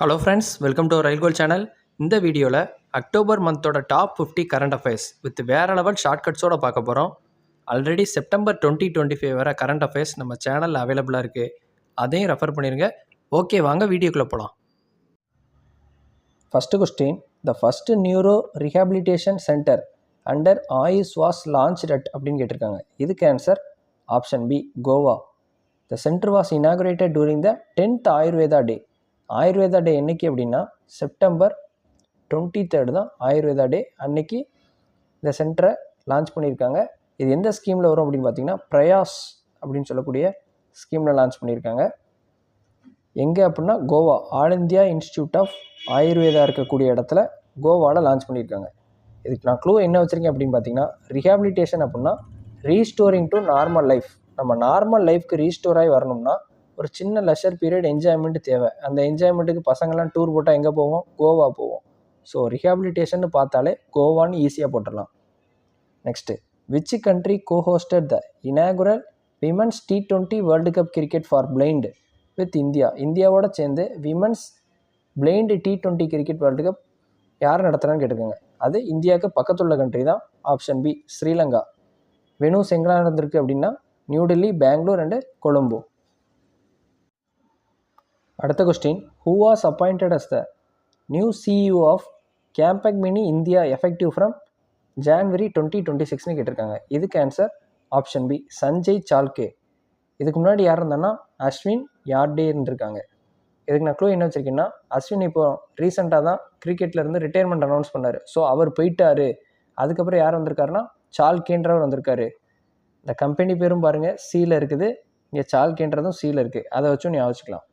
Hello friends, welcome to ரயில்கோல் channel. இந்த வீடியோவில் அக்டோபர் மந்தோட டாப் 50 கரண்ட் அஃபேர்ஸ் வித் வேறு லெவல் ஷார்ட்கட்ஸோடு பார்க்க போகிறோம். ஆல்ரெடி செப்டம்பர் 2025 வர கரண்ட் அஃபேர்ஸ் நம்ம சேனலில் அவைலபிளாக இருக்குது. அதையும் ரெஃபர் பண்ணிடுங்க. ஓகே, வாங்க வீடியோக்குள்ளே போகலாம். First question, the first neuro rehabilitation centre under AYUSH was launched at அப்படின்னு கேட்டிருக்காங்க. இதுக்கு answer option B, Goa. The centre was inaugurated during the 10th Ayurveda day. Ayurveda day என்றைக்கு அப்படின்னா செப்டம்பர் 23 தான் ஆயுர்வேதா டே. அன்னைக்கு இந்த சென்டரை லான்ச் பண்ணியிருக்காங்க. இது எந்த ஸ்கீமில் வரும் அப்படின்னு பார்த்தீங்கன்னா பிரயாஸ் அப்படின்னு சொல்லக்கூடிய ஸ்கீமில் லான்ச் பண்ணியிருக்காங்க. எங்கே அப்படின்னா Goa, all India institute of Ayurveda இருக்கக்கூடிய இடத்துல கோவாவில் லான்ச் பண்ணியிருக்காங்க. இதுக்கு நான் க்ளூ என்ன வச்சுருக்கேன் அப்படின்னு பார்த்தீங்கன்னா, ரீஹாபிலிட்டேஷன் அப்படின்னா ரீஸ்டோரிங் டு நார்மல் லைஃப். நம்ம நார்மல் லைஃப்க்கு ரீஸ்டோர் ஆகி வரணும்னா ஒரு சின்ன லெஷர் பீரியட் என்ஜாய்மெண்ட் தேவை. அந்த என்ஜாய்மெண்ட்டுக்கு பசங்கள்லாம் டூர் போட்டால் எங்கே போவோம்? கோவா போவோம். ஸோ ரீஹாபிலிட்டேஷன் பார்த்தாலே கோவான்னு ஈஸியாக போட்டுடலாம். Next, which country cohosted the inaugural women's T20 world cup cricket for blind with India? இந்தியாவோட சேர்ந்து women's blind T20 cricket world cup யார் நடத்துகிறான்னு கேட்டிருக்காங்க. அது இந்தியாவுக்கு பக்கத்துள்ள கண்ட்ரி தான். Option B, Sri Lanka. வெனூஸ் எங்கே நடந்திருக்கு அப்படின்னா நியூ டெல்லி, பெங்களூர் அண்டு கொலம்போ. அடுத்த question, who was appointed as the new CEO of கேம்பக்மினி இந்தியா எஃபெக்டிவ் ஃப்ரம் ஜான்வரி 2026ன்னு கேட்டிருக்காங்க. இதுக்கு ஆன்சர் ஆப்ஷன் பி, சஞ்சய் சால்கே. இதுக்கு முன்னாடி யார் இருந்தாங்கன்னா அஸ்வின் யார்டே இருந்திருக்காங்க. இதுக்கு நான் க்ளூ என்ன வச்சுருக்கேன்னா, அஸ்வின் இப்போ ரீசெண்டாக தான் கிரிக்கெட்லேருந்து ரிட்டையர்மெண்ட் அனௌன்ஸ் பண்ணார். ஸோ அவர் போயிட்டார். அதுக்கப்புறம் யார் வந்திருக்காருன்னா சால்கேன்றவர் வந்திருக்காரு. இந்த கம்பெனி பேரும் பாருங்கள் சீல இருக்குது, இங்கே சால்கேன்றதும் சீல இருக்குது. அதை வச்சும் ஞாபகம் வச்சுக்கலாம்.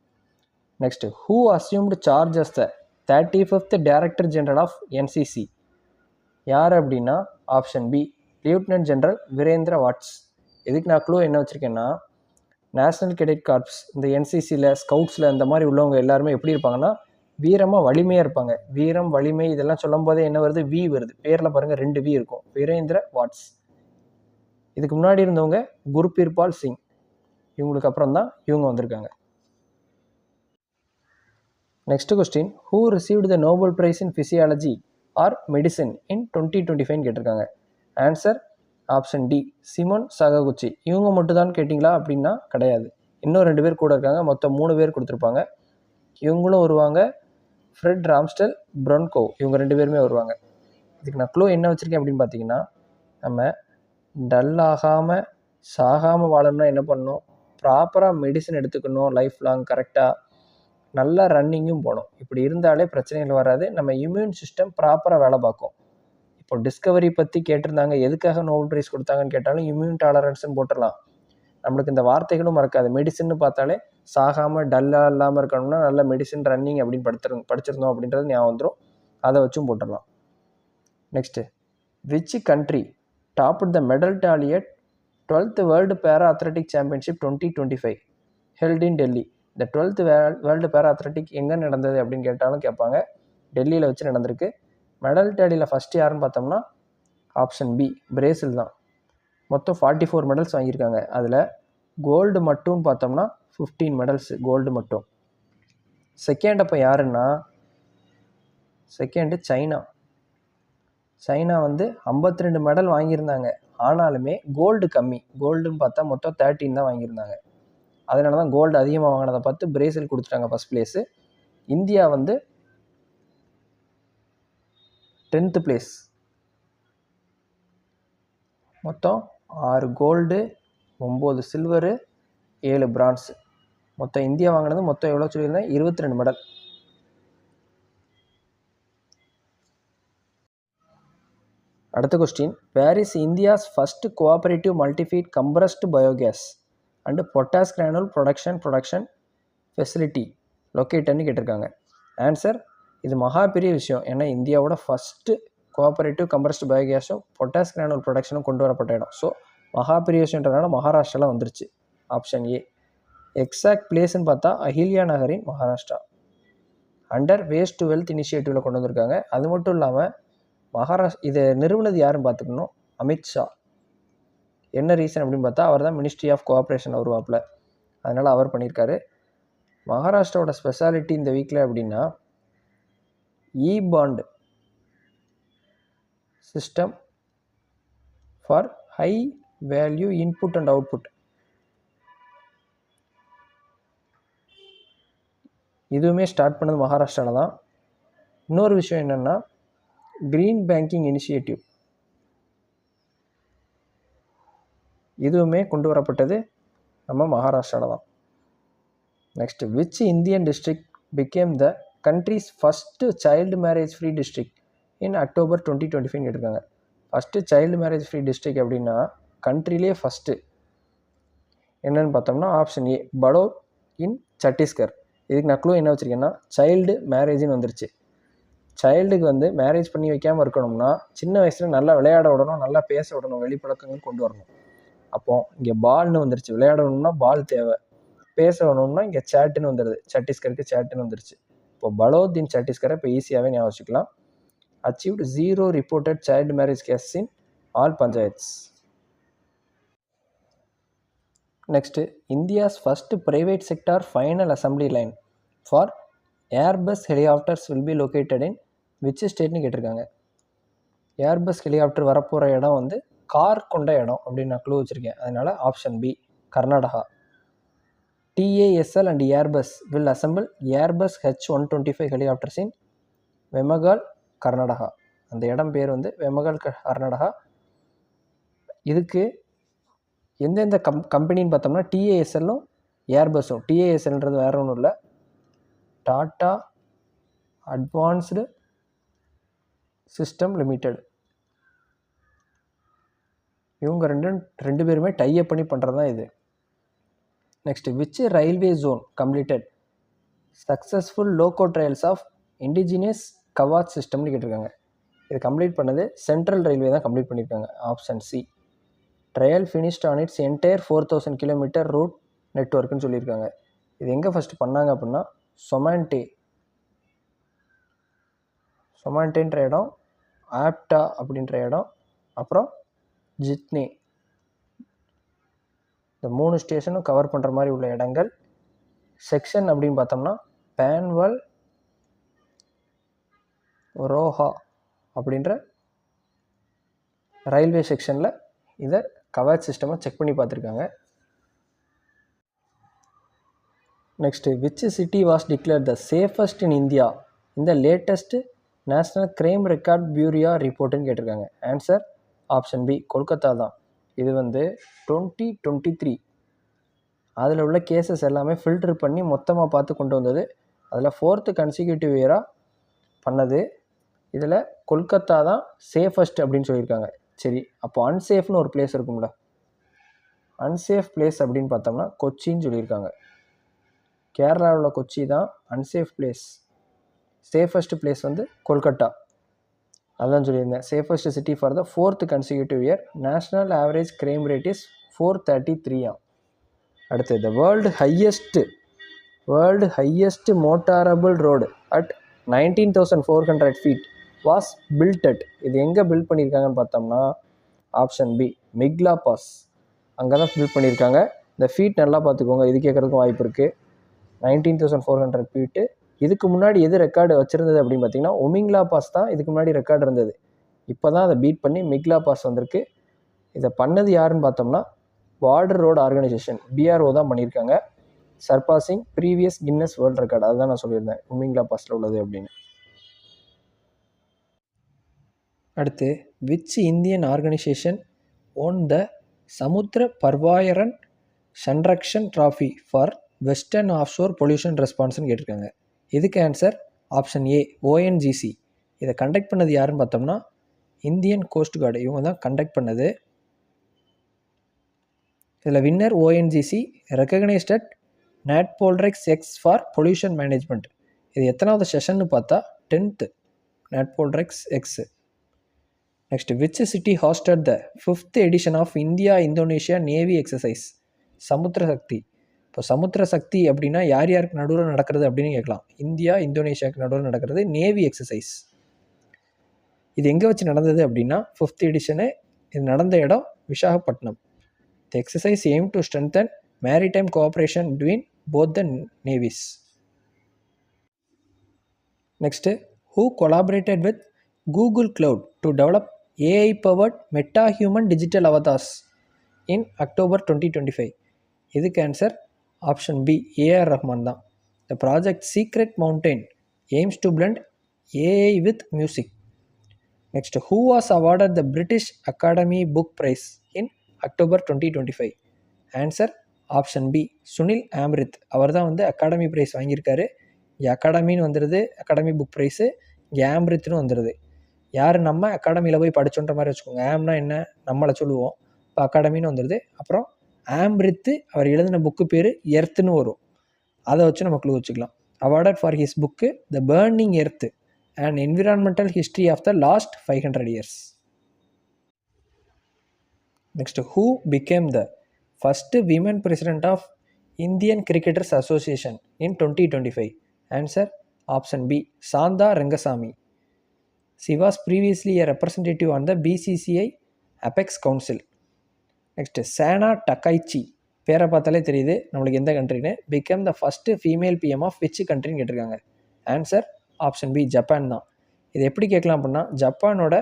Next, who assumed charge as the 35th director general of NCC? யார் அப்படின்னா option B, lieutenant general Virendra Vats. இதுக்கு நான் க்ளூ என்ன வச்சுருக்கேன்னா, நேஷ்னல் கேடட் கார்ப்ஸ், இந்த என்சிசியில் ஸ்கவுட்ஸில் இந்த மாதிரி உள்ளவங்க எல்லாருமே எப்படி இருப்பாங்கன்னா வீரமாக வலிமையாக இருப்பாங்க. வீரம், வலிமை இதெல்லாம் சொல்லும் போதே என்ன வருது? வி வருது. பேரில் பாருங்கள் 2 வி இருக்கும். வீரேந்திர வாட்ஸ். இதுக்கு முன்னாடி இருந்தவங்க குர்பீர்பால் சிங். இவங்களுக்கு அப்புறம் தான் இவங்க வந்திருக்காங்க. Next question, who received the Nobel prize in physiology or medicine in 2025 கேட்டிருக்காங்க. Answer option D, Shimon Sakaguchi. இவங்க மட்டும் தான் கேட்டிங்களா அப்படின்னா கிடையாது. இன்னும் 2 பேர் கூட இருக்காங்க. மொத்தம் 3 பேர் கொடுத்துருப்பாங்க. இவங்களும் வருவாங்க. ஃப்ரெட் ராம்ஸ்டெல், ப்ரொன்கோ, இவங்க 2 பேருமே வருவாங்க. இதுக்கு நான் க்ளூ என்ன வச்சுருக்கேன் அப்படின்னு பார்த்தீங்கன்னா, நம்ம டல் ஆகாமல் சாகாமல் வாழணும்னா என்ன பண்ணணும்? ப்ராப்பராக மெடிசன் எடுத்துக்கணும். லைஃப் லாங் கரெக்டாக நல்லா ரன்னிங்கும் போகணும். இப்படி இருந்தாலே பிரச்சனைகள் வராது. நம்ம இம்யூன் சிஸ்டம் ப்ராப்பராக வேலை பார்க்கும். இப்போ டிஸ்கவரி பற்றி கேட்டிருந்தாங்க, எதுக்காக நோபல் ப்ரைஸ் கொடுத்தாங்கன்னு கேட்டாலும் இம்யூன் டாலரன்ஸ்னு போட்டுடலாம். நம்மளுக்கு இந்த வார்த்தைகளும் மறக்காது. மெடிசின்னு பார்த்தாலே சாகாமல் டல்லாக இல்லாமல் இருக்கணும்னா நல்ல மெடிசின் ரன்னிங் அப்படின்னு படிச்சிருந்தோம் அப்படின்றது ஞாபகம் வந்துடும். அதை வச்சும் போட்டுடலாம். Next, which country topped the medal tally at 12th world para athletic championship 2025 held in Delhi? இந்த 12th வேர்ல்டு பேரா அத்லெட்டிக் எங்கே நடந்தது அப்படின்னு கேட்டாலும் கேட்பாங்க. டெல்லியில் வச்சு நடந்திருக்கு. மெடல் டேலியில் ஃபஸ்ட்டு யாருன்னு பார்த்தோம்னா ஆப்ஷன் பி, பிரேசில் தான். மொத்தம் 44 மெடல்ஸ் வாங்கியிருக்காங்க. அதில் கோல்டு மட்டும் பார்த்தோம்னா 15 மெடல்ஸ் கோல்டு மட்டும். செகண்ட் அப்போ யாருன்னா செகண்டு சைனா. சைனா வந்து 52 மெடல் வாங்கியிருந்தாங்க. ஆனாலுமே கோல்டு கம்மி. கோல்டுன்னு பார்த்தா மொத்தம் 13 தான் வாங்கியிருந்தாங்க. அதனால தான் கோல்டு அதிகமாக வாங்கினதை பார்த்து பிரேசில் கொடுத்துட்டாங்க ஃபஸ்ட் பிளேஸு. இந்தியா வந்து 10th பிளேஸ். மொத்தம் 6 கோல்டு, 9 சில்வரு, 7 பிரான்ஸு. மொத்தம் இந்தியா வாங்கினது மொத்தம் எவ்வளோ சொல்லியிருந்தேன்? 22 மெடல். அடுத்த question, where is India's first cooperative multifeed compressed biogas and potash granule production facility லொக்கேட்டட்னு கேட்டிருக்காங்க. ஆன்சர், இது மகா பெரிய விஷயம். ஏன்னா இந்தியாவோட ஃபஸ்ட்டு கோஆபரேட்டிவ் கம்ப்ரஸ்டு பயோகேஸும் பொட்டாஸ் கிரானுல் ப்ரொடக்ஷனும் கொண்டு வரப்பட்ட இடம். ஸோ மகா பெரிய விஷயன்றதுனால மகாராஷ்டிராவில் வந்துருச்சு. Option A. எக்ஸாக்ட் பிளேஸ்ன்னு பார்த்தா அஹில்யா நகரின் Maharashtra. Under waste to wealth இனிஷியேட்டிவில் கொண்டு வந்திருக்காங்க. அது மட்டும் இல்லாமல் இதை நிறுவனது யாருன்னு பார்த்துக்கணும்? அமித்ஷா. என்ன ரீசன் அப்படின்னு பார்த்தா அவர் தான் மினிஸ்ட்ரி ஆஃப் கோஆப்ரேஷன் வருவாப்பில். அதனால் அவர் பண்ணியிருக்காரு. மகாராஷ்டிராவோட ஸ்பெஷாலிட்டி இந்த வீக்கில் அப்படின்னா e bond system for high value input and output. இதுவுமே ஸ்டார்ட் பண்ணது மகாராஷ்டிராவில் தான். இன்னொரு விஷயம் என்னென்னா க்ரீன் பேங்கிங் இனிஷியேட்டிவ், இதுவுமே கொண்டு வரப்பட்டது நம்ம மகாராஷ்டிராவில் தான். Next, which Indian district became the countries first child marriage free district in October 2025 கேட்டிருக்காங்க. First child marriage free district அப்படின்னா கண்ட்ரிலே ஃபஸ்ட்டு என்னென்னு பார்த்தோம்னா ஆப்ஷன் ஏ படோத் இன் சத்தீஸ்கர். இதுக்கு நான் க்ளூ என்ன வச்சுருக்கேன்னா சைல்டு மேரேஜ்னு வந்துருச்சு. சைல்டுக்கு வந்து மேரேஜ் பண்ணி வைக்காமல் இருக்கணும்னா சின்ன வயசில் நல்லா விளையாட விடணும், நல்லா பேச விடணும், வெளிப்பழக்கங்கள் கொண்டு வரணும். அப்போது இங்கே பால்னு வந்துருச்சு. விளையாடணும்னா பால் தேவை, பேச வேணும்னா இங்கே சேட்டுன்னு வந்துடுது. சத்தீஸ்கருக்கு சேட்டுன்னு வந்துருச்சு. இப்போ படோத் இன் சத்தீஸ்கரை இப்போ ஈஸியாகவே ஞாபகம் வச்சுக்கலாம். Achieved 0 reported child marriage case in all panchayats. Next, India's first private sector final assembly line for Airbus helicopters will be located in which ஸ்டேட்னு கேட்டிருக்காங்க. ஏர்பஸ் ஹெலிகாப்டர் வரப்போகிற இடம் வந்து கார் கொண்ட இடம் அப்படின்னு நான் க்ளூ வச்சுருக்கேன். அதனால் option B Karnataka. TASL and Airbus will assemble Airbus H125 helicopters in Vemagal, Karnataka. அந்த இடம் பேர் வந்து வெமகால், கர்நாடகா. இதுக்கு எந்தெந்த கம்பெனின்னு பார்த்தோம்னா TASLும் ஏர்பஸும். TASLன்றது வேறு ஒன்றும் இல்லை, டாட்டா அட்வான்ஸ்டு சிஸ்டம் லிமிடெட். இவங்க ரெண்டு பேருமே டைப் பண்ணி பண்ணுறது தான் இது. Next, which railway zone completed successful loco trials of indigenous Kavach சிஸ்டம்னு கேட்டிருக்காங்க. இது கம்ப்ளீட் பண்ணது சென்ட்ரல் ரயில்வே தான் கம்ப்ளீட் பண்ணியிருக்காங்க. Option C. Trial finished on its entire 4000 kilometre route நெட்ஒர்க்குன்னு சொல்லியிருக்காங்க. இது எங்கே ஃபஸ்ட்டு பண்ணாங்க அப்படின்னா சொமாண்டேன்ற இடம், ஆப்டா அப்படின்ற இடம், அப்புறம் ஜிட்னே, இந்த 3 ஸ்டேஷனும் கவர் பண்ணுற மாதிரி உள்ள இடங்கள். செக்ஷன் அப்படின்னு பார்த்தோம்னா பேன்வல் ரோஹா அப்படின்ற ரயில்வே செக்ஷனில் இதை கவாச் சிஸ்டமை செக் பண்ணி பார்த்துருக்காங்க. Next, which city was declared the safest in India இந்த latest national crime record bureau ரிப்போர்ட்டுன்னு கேட்டிருக்காங்க. ஆன்சர் ஆப்ஷன் பி கொல்கத்தா தான். இது வந்து 2023 அதில் உள்ள கேசஸ் எல்லாமே ஃபில்டர் பண்ணி மொத்தமாக பார்த்து கொண்டு வந்தது. அதில் 4th கன்சிக்யூட்டிவ் இயராக பண்ணது. இதில் கொல்கத்தா தான் சேஃபஸ்ட் அப்படின்னு சொல்லியிருக்காங்க. சரி, அப்போ அன்சேஃப்னு ஒரு பிளேஸ் இருக்கும்ல, அன்சேஃப் பிளேஸ் அப்படின்னு பார்த்தோம்னா கொச்சின்னு சொல்லியிருக்காங்க. கேரளாவில் கொச்சி தான் அன்சேஃப் பிளேஸ். சேஃபஸ்ட் பிளேஸ் வந்து கொல்கட்டா. அதான் சொல்லியிருந்தேன். Safest city for the 4th consecutive year. National average crime rate is 433. அடுத்தது, world highest motorable road at 19,400 feet was built at. இது எங்கே பில்ட் பண்ணியிருக்காங்கன்னு பார்த்தோம்னா ஆப்ஷன் பி மிக்லா பாஸ். அங்கே தான் பில்ட் பண்ணியிருக்காங்க. இந்த ஃபீட் நல்லா பார்த்துக்கோங்க, இது கேட்குறதுக்கும் வாய்ப்பு இருக்குது. 19,400 feet. இதுக்கு முன்னாடி எது ரெக்கார்டு வச்சுருந்தது அப்படின்னு பார்த்தீங்கன்னா ஒமிங்லா பாஸ் தான் இதுக்கு முன்னாடி ரெக்கார்டு இருந்தது. இப்போ தான் அதை பீட் பண்ணி மிக்லா பாஸ் வந்திருக்கு. இதை பண்ணது யாருன்னு பார்த்தோம்னா பார்டர் ரோடு ஆர்கனைசேஷன் BRO தான் பண்ணியிருக்காங்க. Surpassing previous Guinness world record. அதுதான் நான் சொல்லியிருந்தேன் ஒமிங்லா பாஸில் உள்ளது அப்படின்னு. அடுத்து, which Indian organisation won the Samudra Paryavaran Sanrakshan trophy for western offshore pollution ரெஸ்பான்ஸ்னு கேட்டிருக்காங்க. இதுக்கு ஆன்சர் ஆப்ஷன் ஏ ONGC. இதை கண்டக்ட் பண்ணது யாருன்னு பார்த்தோம்னா இந்தியன் கோஸ்ட் கார்டு. இவங்க தான் கண்டக்ட் பண்ணது. இதில் winner ONGC recognised at NATPOLREX X for pollution management. இது எத்தனாவது செஷன்னு பார்த்தா 10th NATPOLREX X. Next, which city hosted the 5th edition of India Indonesia navy exercise Samudra Shakti. இப்போ சமுத்திர சக்தி அப்படின்னா யார் யாருக்கு நடுவில் நடக்கிறது அப்படின்னு கேட்கலாம். இந்தியா இந்தோனேஷியாவுக்கு நடுவில் நடக்கிறது நேவி எக்ஸசைஸ். இது எங்கே வச்சு நடந்தது அப்படின்னா 5th எடிஷனு. இது நடந்த இடம் விசாகப்பட்டினம். தி exercise aim to strengthen maritime cooperation between both the navies. Next, who collaborated with Google Cloud to develop AI-powered meta-human digital avatars in October 2025? இதுக்கு answer option B, A R Rahman தான். The project Secret Mountain aims to blend AI with music. Next, who was awarded the British Academy Book Prize in October 2025? Answer option B, Sunil Amrit. அவர் தான் வந்து academy price வாங்கியிருக்காரு. இங்கே அகாடமின்னு வந்துடுது, academy book price. இங்கே ஆம்ரித்னு வந்துடுது. யார் நம்ம அகாடமியில் போய் படிச்சோன்ற மாதிரி வச்சுக்கோங்க. ஆம்னா என்ன, நம்மளை சொல்லுவோம். இப்போ அகாடமின்னு வந்துடுது. அப்புறம் ஆம்ரித்து அவர் எழுதின புக்கு பேர் எர்த்துன்னு வரும். அதை வச்சு நம்ம க்ளூ வச்சுக்கலாம். Awarded for his book the burning earth and environmental history of the last 500 years. Next, who became the first women president of Indian cricketers association in 2025? Answer option B, Shantha Rangaswamy. She was previously a representative on the BCCI Apex Council. Next, Sanae Takaichi. பேரை பார்த்தாலே தெரியுது நம்மளுக்கு எந்த கண்ட்ரின்னு. Become the first female PM of which கண்ட்ரின்னு கேட்டிருக்காங்க. Answer option B, Japan தான். இது எப்படி கேட்கலாம் அப்படின்னா, ஜப்பானோட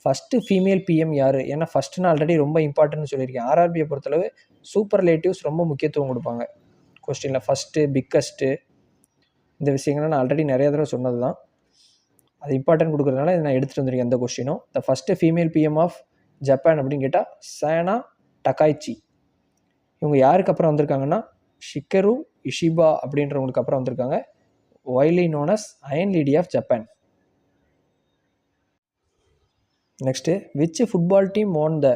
ஃபஸ்ட்டு ஃபீமேல் பிஎம் யார்? ஏன்னா ஃபஸ்ட்டுன்னு ஆல்ரெடி ரொம்ப இம்பார்ட்டன்ட்னு சொல்லியிருக்கேன். ஆர்ஆர்பியை பொறுத்தளவு சூப்பர்லேட்டிவ்ஸ் ரொம்ப முக்கியத்துவம் கொடுப்பாங்க கொஸ்டினில். ஃபஸ்ட்டு, பிக்கஸ்ட்டு, இந்த விஷயங்கள்லாம் நான் ஆல்ரெடி நிறைய தடவை சொன்னது தான். அது இம்பார்ட்டன்ட் கொடுக்குறதுனால இதை நான் எடுத்துகிட்டு வந்திருக்கேன் எந்த கொஸ்டினும். The first female PM of Japan அப்படின்னு கேட்டால் சேனா டக்காய்ச்சி. இவங்க யாருக்கு அப்புறம் வந்திருக்காங்கன்னா, ஷிகரு இஷிபா அப்படின்றவங்களுக்கு அப்புறம் வந்திருக்காங்க. Widely known as iron lady of Japan. Next, which football team won the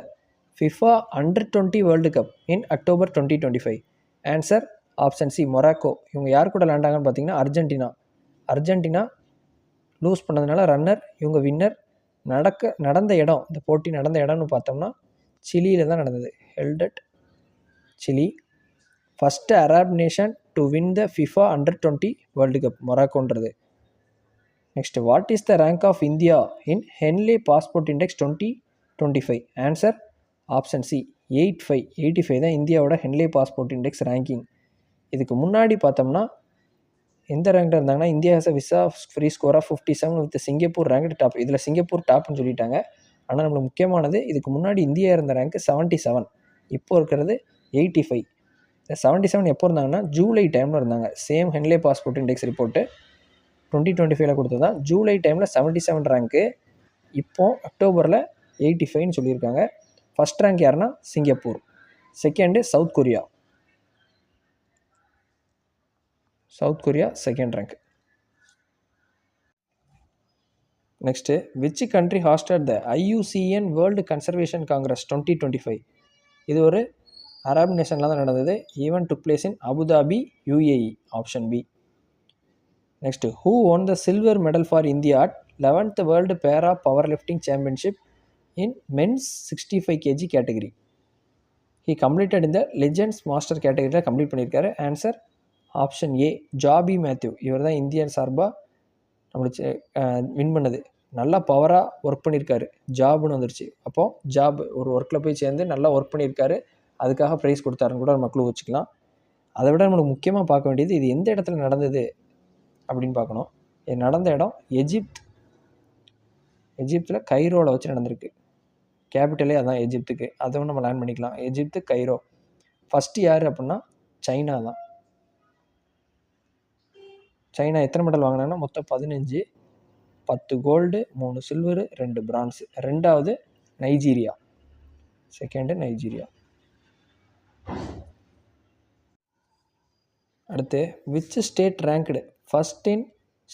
FIFA under twenty world cup in October 2025? Answer option C, Morocco. இவங்க யார் கூட விளையாண்டாங்கன்னு பார்த்தீங்கன்னா அர்ஜென்டினா. அர்ஜென்டினா லூஸ் பண்ணதுனால ரன்னர், இவங்க வின்னர். நடந்த இடம், இந்த போட்டி நடந்த இடம்னு பார்த்தோம்னா சிலியில் தான் நடந்தது. Held at Chile. First Arab nation to win the FIFA under twenty world cup மொராக்கோன்றது. Next, what is the rank of India in Henley passport index 2025? Answer option C, 85. 85 தான் இந்தியாவோட ஹென்லே பாஸ்போர்ட் இண்டெக்ஸ் ரேங்கிங். இதுக்கு முன்னாடி பார்த்தோம்னா எந்த ரேங்கில் இருந்தாங்கன்னா, India has a visa free score of 57 with Singapore ranked top. இதில் சிங்கப்பூர் டாப்னு சொல்லிட்டாங்க. ஆனால் நம்மளுக்கு முக்கியமானது, இதுக்கு முன்னாடி இந்தியா இருந்த ரேங்க் 77, இப்போ இருக்கிறது 85. 77 எப்போ இருந்தாங்கன்னா ஜூலை டைமில் இருந்தாங்க. Same Henle passport index report 2025 கொடுத்தது தான். ஜூலை டைமில் 77 ரேங்க்கு, இப்போ அக்டோபரில் 85ன்னு சொல்லியிருக்காங்க. ஃபஸ்ட் ரேங்க் யாருன்னா Singapore, second South Korea. South Korea second rank. Next, which country hosted the IUCN world conservation congress 2025? இது ஒரு அரப் நேஷனில் தான் நடந்தது. Event took place in Abu Dhabi, UAE. Option B. Next, who won the silver medal for India at 11th world para powerlifting championship in men's 65 kg category? He completed இந்த legends master கேட்டகரியில் complete பண்ணியிருக்காரு. Answer option ஏ, Joby Mathew. இவர் தான் Indian சார்பாக நம்மளுக்கு win பண்ணது. நல்லா பவராக ஒர்க் பண்ணியிருக்காரு. ஜாப்னு வந்துருச்சு. அப்போது ஜாப் ஒரு ஒர்க்கில் போய் சேர்ந்து நல்லா ஒர்க் பண்ணியிருக்காரு, அதுக்காக ப்ரைஸ் கொடுத்தாருன்னு கூட நம்ம க்ளூ வச்சுக்கலாம். அதை விட நம்மளுக்கு முக்கியமாக பார்க்க வேண்டியது, இது எந்த இடத்துல நடந்தது அப்படின்னு பார்க்கணும். இது நடந்த இடம் எஜிப்தில் கைரோவில் வச்சு நடந்திருக்கு. கேபிட்டலே அதான் எஜிப்துக்கு. அதுவும் நம்ம லேர்ன் பண்ணிக்கலாம். Egypt, Cairo. ஃபஸ்ட்டு யார் அப்படின்னா சைனா தான். சைனா எத்தனை மெடல் வாங்கினாங்கன்னா மொத்தம் 15, 10 கோல்டு, 3 சில்வரு, 2 பிரான்ஸு. ரெண்டாவது நைஜீரியா, செகண்டு நைஜீரியா. அடுத்து, which state ranked first in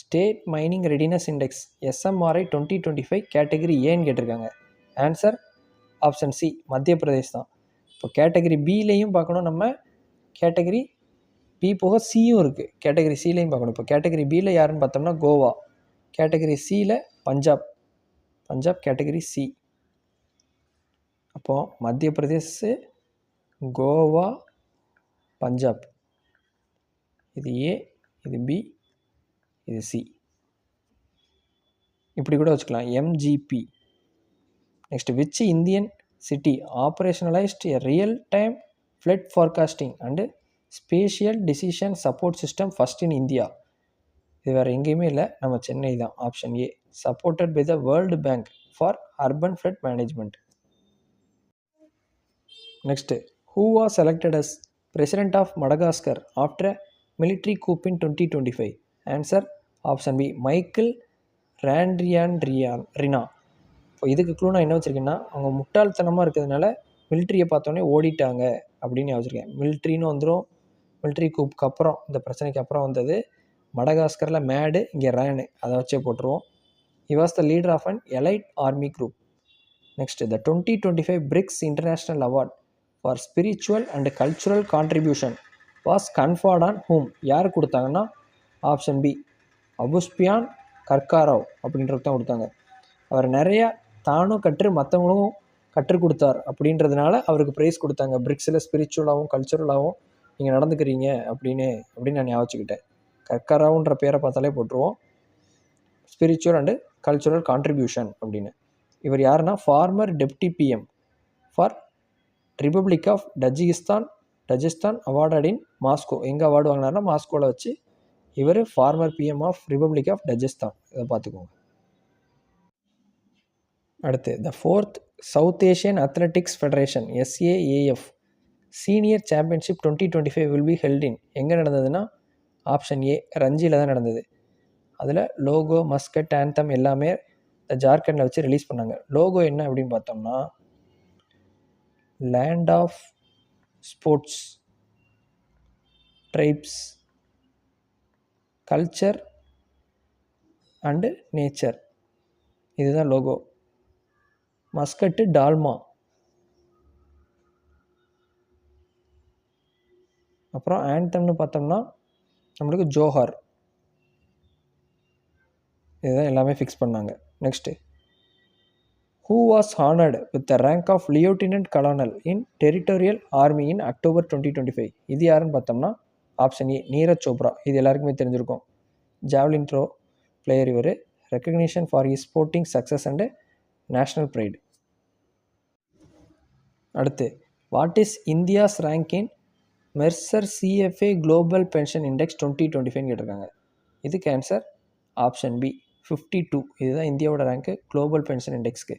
state mining readiness index SMRI 2025 category ஏன்னு கேட்டிருக்காங்க. ஆன்சர் ஆப்ஷன் சி, மத்திய பிரதேஷ் தான். இப்போ கேட்டகரி பிலையும் பார்க்கணும் நம்ம, கேட்டகரி பி போக சியும் இருக்குது. கேட்டகரி சிலையும் பார்க்கணும். இப்போ கேட்டகரி பியில் யாருன்னு பார்த்தோம்னா கோவா, கேட்டகரி சியில் பஞ்சாப் கேட்டகரி சி. அப்போது மத்திய பிரதேஷ், கோவா, பஞ்சாப். இது ஏ, இது பி, இது சி. இப்படி கூட வச்சுக்கலாம், MGP. Next, which Indian city operationalised real time flood forecasting and spatial decision support system first in India. இது வேறு எங்கேயுமே இல்லை, நம்ம சென்னை தான். Option A. Supported by the World Bank for urban flood management. Next, who was selected as president of Madagascar after military coup in 2025? Answer option B. Michael Randrianirina. இப்போ இதுக்கு clue நான் என்ன வச்சுருக்கேன்னா, அவங்க முட்டாள்தனமாக இருக்கிறதுனால மிலிட்ரியை பார்த்தோன்னே ஓடிட்டாங்க அப்படின்னு வச்சுருக்கேன். மிலிட்ரின்னு வந்துடும். மிலிட்ரி கூப்புக்கு அப்புறம், இந்த பிரச்சனைக்கு அப்புறம் வந்தது. மடகாஸ்கரில் மேடு, இங்கே ரேனு, அதை வச்சே போட்டுருவோம். He was the leader of an elite army group. Next, the 2025 BRICS international award for spiritual and cultural contribution was conferred on whom. யார் கொடுத்தாங்கன்னா, ஆப்ஷன் பி. அபுஸ்பியான் கர்காராவ் அப்படின்றத தான் கொடுத்தாங்க. அவர் நிறையா தானும் கற்று மற்றவங்களும் கற்றுக் கொடுத்தார் அப்படின்றதுனால அவருக்கு ப்ரைஸ் கொடுத்தாங்க. பிரிக்ஸில் ஸ்பிரிச்சுவலாகவும் கல்ச்சுரலாகவும் நீங்கள் நடந்துக்கிறீங்க அப்படின்னு நான் ஞாபகிச்சுக்கிட்டேன். கர்காராவுன்ற பேரை பார்த்தாலே போட்டுருவோம். ஸ்பிரிச்சுவல் அண்டு கல்ச்சுரல் கான்ட்ரிபியூஷன் அப்படின்னு. இவர் யாருன்னா, former deputy PM for Republic of Tajikistan awarded in Moscow. எங்கே அவார்டு வாங்கினார்னா மாஸ்கோவில் வச்சு. இவர் former PM of Republic of Tajikistan. இதை பார்த்துக்கோங்க. அடுத்து, the 4th South Asian Athletics Federation SAAF senior championship 2025 will be held in. எங்கே நடந்ததுன்னா, ஆப்ஷன் ஏ. ரஞ்சியில் தான் நடந்தது. அதில் லோகோ, மஸ்கட், ஆந்தம் எல்லாமே ஜார்க்கண்டில் வச்சு ரிலீஸ் பண்ணாங்க. லோகோ என்ன அப்படின்னு பார்த்தோம்னா, land of sports, tribes, culture and nature, இதுதான் லோகோ. மஸ்கட்டு டால்மா, அப்புறம் ஆந்தம்னு பார்த்தோம்னா நம்மளுக்கு ஜோஹார். இதுதான் எல்லாமே ஃபிக்ஸ் பண்ணாங்க. Next, who was honoured with the rank of lieutenant colonel in territorial army in October 2025? இது யாருன்னு பார்த்தோம்னா, ஆப்ஷன் ஏ. நீரஜ் சோப்ரா. இது எல்லாருக்குமே தெரிஞ்சிருக்கும். ஜாவ்லின் த்ரோ பிளேயர் இவர். Recognition for his sporting success and national pride. அடுத்து, what is India's rank in Mercer CFA global pension index 2025 கேட்டிருக்காங்க. இதுக்கு ஆன்சர் ஆப்ஷன் பி. 52. இதுதான் இந்தியாவோட ரேங்க்கு குளோபல் பென்ஷன் இண்டெக்ஸ்க்கு.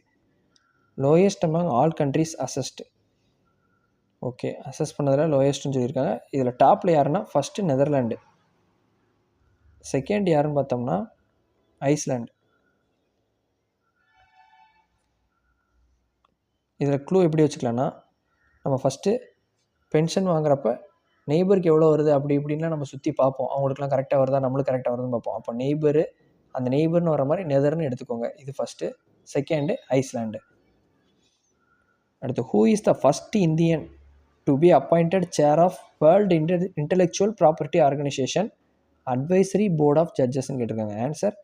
Lowest among all countries assessed. Okay, assess பண்ணதில் லோயஸ்ட்னு சொல்லியிருக்காங்க. இதில் டாப்பில் யாருன்னா, ஃபஸ்ட்டு நெதர்லாண்டு, செகண்ட் யாருன்னு பார்த்தோம்னா ஐஸ்லாண்டு. இதில் க்ளூ எப்படி வச்சுக்கலான்னா, நம்ம ஃபஸ்ட்டு பென்ஷன் வாங்குறப்ப நெய்பருக்கு எவ்வளோ வருது அப்படி இப்படின்லாம் நம்ம சுற்றி பார்ப்போம். அவங்களுக்குலாம் கரெக்டாக வருதா, நம்மளுக்கு கரெக்டாக வருதுன்னு பார்ப்போம். அப்போ நெய்பரு, அந்த நெய்பர்னு வர மாதிரி நெதர்னு எடுத்துக்கோங்க. இது ஃபஸ்ட்டு. Second Iceland. அடுத்து, who is the first Indian to be appointed chair of World Intellectual Property Organization advisory board of ஜட்ஜஸ்ன்னு கேட்டிருக்காங்க. Answer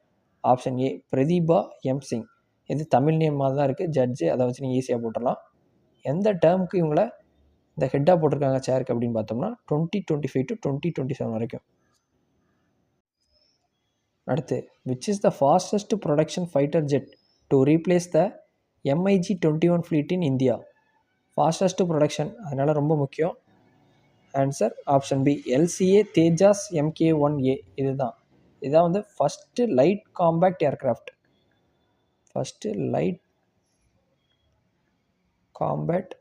option A. Prathiba M. Singh. இது தமிழ் நேம் மாதிரி தான் இருக்குது, ஜட்ஜு. அதை வச்சு நீங்கள் ஈஸியாக போட்டுடலாம். எந்த டேர்முக்கு இவங்களை இந்த ஹெட்டாக போட்டிருக்காங்க சேருக்கு அப்படின்னு பார்த்தோம்னா 2025 to 2027 வரைக்கும். அடுத்து, which is the fastest production fighter jet to replace the MiG-21 fleet in India? Fastest production, அதனால் ரொம்ப முக்கியம். Answer option B. LCA Tejas Mk1A. இதுதான் வந்து first light compact aircraft. First light compact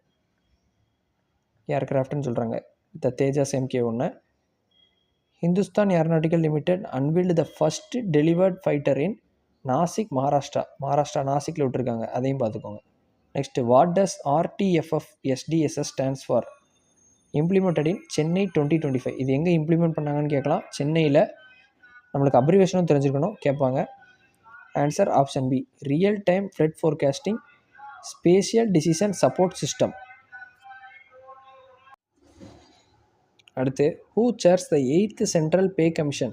ஏர்க்ராஃப்ட்னு சொல்கிறாங்க இந்த Tejas Mk1. Hindustan Aeronautical Limited unveiled the first delivered fighter in Nashik, Maharashtra நாசிக்கில் விட்டுருக்காங்க. அதையும் பார்த்துக்கோங்க. Next, what does RTFF SDSS stands for? Implemented in Chennai 2025. இது எங்கே இம்ப்ளிமெண்ட் பண்ணாங்கன்னு கேட்கலாம். சென்னையில். நம்மளுக்கு அப்ரிவேஷனும் தெரிஞ்சுக்கணும், கேட்பாங்க. Answer option B. Real time flood forecasting spatial decision support system. அடுத்து, who chairs the 8th central pay commission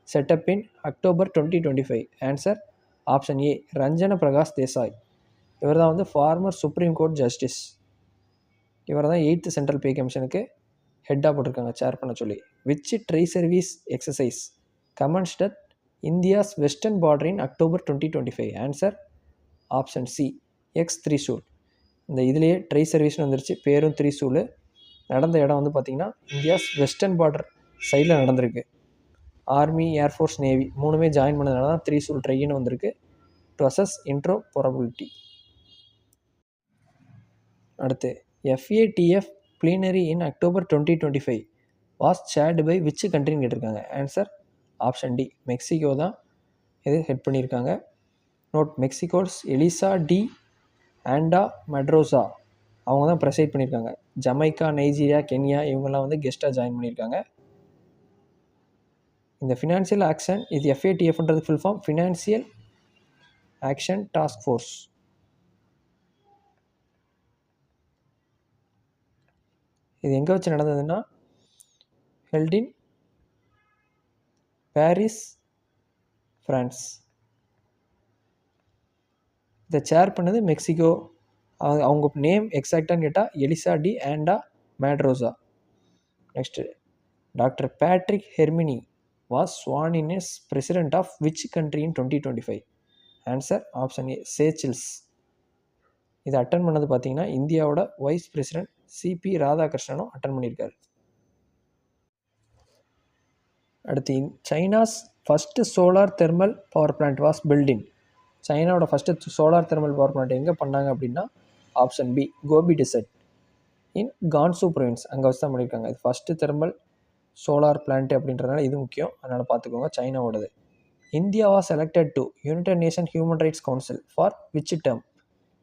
set up in October 2025? Answer option A. Ranjana Prakash Desai. இவர் தான் வந்து ஃபார்மர் சுப்ரீம் கோர்ட் ஜஸ்டிஸ். இவர் தான் 8th சென்ட்ரல் பே கமிஷனுக்கு ஹெட்டாக போட்டிருக்காங்க, சேர் பண்ண சொல்லி. Which tri service exercise commenced at India's western border in October 2025? Answer option C. X Trishul. இந்த இதுலேயே ட்ரை சர்வீஸ்னு வந்துருச்சு, பேரும் திரிசூல். நடந்த இடம் வந்து பார்த்திங்கன்னா இந்தியாஸ் வெஸ்டர்ன் பார்டர் சைடில் நடந்திருக்கு. ஆர்மி, ஏர்ஃபோர்ஸ், நேவி மூணுமே ஜாயின் பண்ணதுனால தான் த்ரீசூல் ட்ரைன்னு வந்திருக்கு டு அசஸ் இன்ட்ரோபரபிலிட்டி. அடுத்து FATF plenary in October 2025 was chaired by which countryன்னு கேட்டிருக்காங்க. ஆன்சர் ஆப்ஷன் டி, மெக்சிகோ தான் இது ஹெட் பண்ணியிருக்காங்க. நோட், மெக்சிகோஸ் எலிசா டி ஆண்டா மெட்ரோசா அவங்க தான் ப்ரெசைட் பண்ணியிருக்காங்க. ஜமைக்கா, நைஜீரியா, கென்யா இவங்கெல்லாம் வந்து கெஸ்ட்டாக ஜாயின் பண்ணியிருக்காங்க. இந்த ஃபினான்ஷியல் ஆக்ஷன், இது எஃப்ஏடிஎஃப்ன்றது full form financial action task force. இது எங்கே வச்சு நடந்ததுன்னா ஹெல்ட் இன் பாரிஸ், ஃப்ரான்ஸ். இதை சேர் பண்ணது மெக்சிகோ. அவங்க நேம் எக்ஸாக்டான்னு கேட்டால் Elisa de Anda Madrazo. Next, doctor Patrick Herminie was sworn in as president of which country in 2025? Answer option A, Seychelles. இதை attend பண்ணது பார்த்தீங்கன்னா இந்தியாவோட வைஸ் பிரசிடென்ட் சிபி ராதாகிருஷ்ணனும் அட்டன் பண்ணியிருக்காரு. அடுத்து, China's first solar thermal power plant was building. சைனாவோட first solar thermal power plant எங்கே பண்ணாங்க அப்படின்னா option B, Gobi desert in Gansu province. அங்கே வச்சு தான் பண்ணியிருக்காங்க. இது ஃபஸ்ட்டு தெர்மல் சோலார் பிளான்ட் அப்படின்றதுனால இது முக்கியம், அதனால் பார்த்துக்கோங்க. சைனாவோடது. India was selected to United Nation Human Rights Council for which term?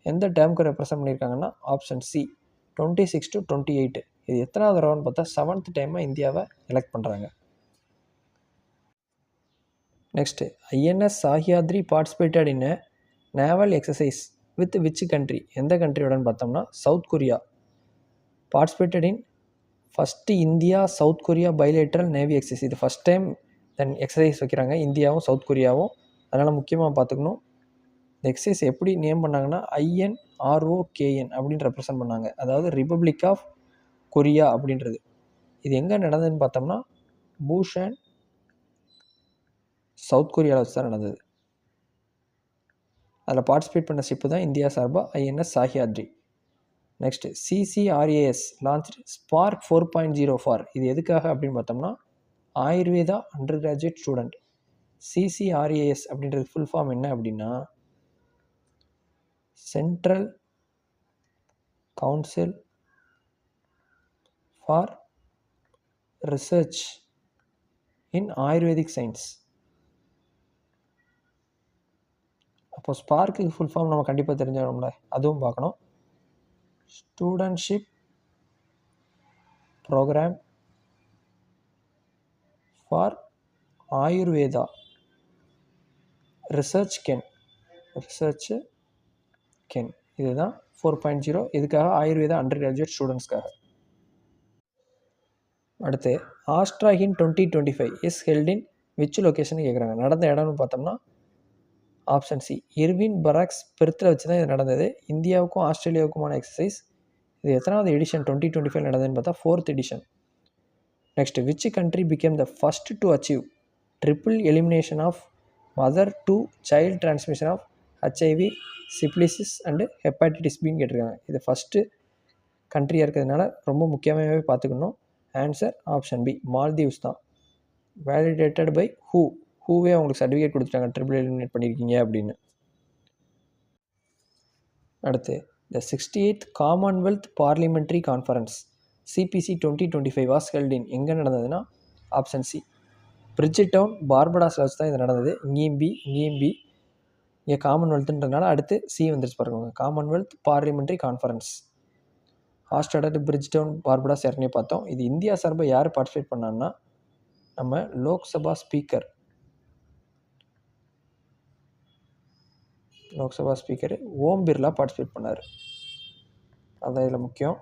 எந்த டேர்முக்கு ரெப்ரசன்ட் பண்ணியிருக்காங்கன்னா ஆப்ஷன் சி, 26 to 28. இது எத்தனாவது தடவைன்னு பார்த்தா 7th டைமாக இந்தியாவை எலெக்ட் பண்ணுறாங்க. Next, INS Sahyadri participated in naval exercise with which country? எந்த கண்ட்ரியோடன்னு பார்த்தோம்னா South Korea. Participated in first India South Korea bilateral navy exercise. இது ஃபஸ்ட் டைம் தென் எக்ஸசைஸ் வைக்கிறாங்க இந்தியாவும் சவுத் கொரியாவும். அதனால் முக்கியமாக பார்த்துக்கணும். இந்த எக்ஸசைஸ் எப்படி நேம் பண்ணாங்கன்னா INROKN அப்படின்னு ரெப்ரசன்ட் பண்ணாங்க. அதாவது ரிப்பப்ளிக் ஆஃப் கொரியா அப்படின்றது. இது எங்கே நடந்ததுன்னு பார்த்தோம்னா பூஷன் சவுத் கொரியாவில் வச்சு தான் நடந்தது. அதில் பார்ட்டிசிபேட் பண்ண ஷிப்பு தான் இந்தியா சார்பாக INS Sahyadri. Next, CCRAS launch spark 4.0 for. இது எதுக்காக அப்படின்னு பார்த்தோம்னா ஆயுர்வேதா அண்டர் கிராஜுவேட் ஸ்டூடெண்ட். CCRAS அப்படின்றது ஃபுல் ஃபார்ம் என்ன அப்படின்னா Central Council for Research in Ayurvedic Science. அப்போ ஸ்பார்க்குக்கு ஃபுல் ஃபார்ம் நம்ம கண்டிப்பாக தெரிஞ்சாகணும்ல, அதுவும் பார்க்கணும். Studentship programme for Ayurveda research ken இதுதான் 4.0. இதுக்காக ஆயுர்வேதா அண்டர் கிராஜுவேட் ஸ்டூடெண்ட்ஸ்க்காக. அடுத்து, AustraHind 2025 is held in which location கேட்குறாங்க. நடந்த இடம்னு பார்த்தோம்னா ஆப்ஷன் சி, இர்வின் பராக்ஸ் பெர்த்தில் வச்சு தான் இது நடந்தது. இந்தியாவுக்கும் ஆஸ்திரேலியாவுக்குமான எக்ஸசைஸ். இது எத்தனாவது எடிஷன் 2025 நடந்ததுன்னு பார்த்தா 4th edition. Next, which country became the first to achieve triple elimination of mother to child transmission of HIV, syphilis and hepatitis பின்னு கேட்டிருக்காங்க. இது ஃபஸ்ட்டு கண்ட்ரியாக இருக்கிறதுனால ரொம்ப முக்கியமாகவே பார்த்துக்கணும். ஆன்சர் ஆப்ஷன் பி, மால்தீவ்ஸ் தான். வேலிடேட்டட் பை ஹூவே அவங்களுக்கு சர்டிஃபிகேட் கொடுத்துட்டாங்க ட்ரிபிள் எலிமினேட் பண்ணியிருக்கீங்க அப்படின்னு. அடுத்து, the 68th Commonwealth parliamentary conference CPC 2025 was held in எங்கே நடந்ததுன்னா ஆப்ஷன் சி, பிரிட்ஜெட் டவுன் பார்படாஸில் வச்சு தான் இது நடந்தது. இங்கேயும் பி இங்கே காமன்வெல்த்துன்றதுனால அடுத்து சி வந்துருச்சு பாருங்க. Commonwealth parliamentary conference hosted Bridgetown Barbados ஏற்கனவே பார்த்தோம். இது இந்தியா சார்பாக யார் பார்ட்டிசிபேட் பண்ணான்னா நம்ம லோக்சபா ஸ்பீக்கர் ஓம் பிர்லா பார்ட்டிசிபேட் பண்ணார். அதான் இதில் முக்கியம்.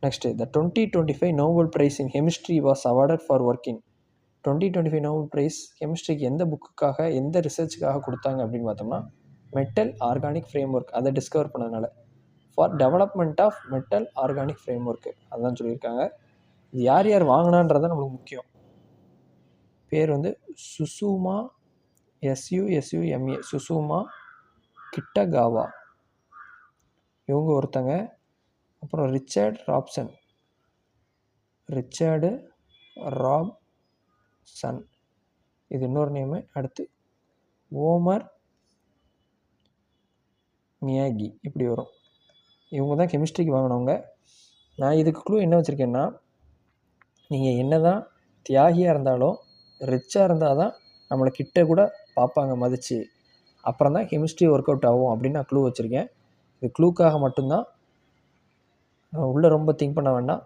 Next, the 2025 Nobel prize in chemistry was awarded for working. 2025 Nobel prize கெமிஸ்ட்ரிக்கு எந்த புக்குக்காக எந்த ரிசர்ச்சுக்காக கொடுத்தாங்க அப்படின்னு பார்த்தோம்னா மெட்டல் ஆர்கானிக் ஃப்ரேம் ஒர்க், அதை டிஸ்கவர் பண்ணதுனால for development of metal organic framework அதுதான் சொல்லியிருக்காங்க. இது யார் யார் வாங்கினான்றதான் நம்மளுக்கு முக்கியம். பேர் வந்து சுசுமா SUSUMA சுசுமா கிட்டகாவா இவங்க ஒருத்தங்க. அப்புறம் ரிச்சர்ட் ராப்சன் ரிச்சர்டு ராப்சன், இது இன்னொரு நேமு. அடுத்து ஓமர் மியாகி, இப்படி வரும். இவங்க தான் கெமிஸ்ட்ரிக்கு வாங்கினவங்க. நான் இதுக்கு க்ளூ என்ன வச்சுருக்கேன்னா, நீங்கள் என்ன தான் தியாகியாக இருந்தாலும் ரிச்சாக இருந்தால் தான் நம்மளை கிட்ட கூட பார்ப்பாங்க மதித்து, அப்புறம் தான் கெமிஸ்ட்ரி ஒர்க் அவுட் ஆகும் அப்படின்னு நான் க்ளூ வச்சுருக்கேன். இது க்ளூக்காக மட்டும்தான், உள்ளே ரொம்ப திங்க் பண்ண வேண்டாம்.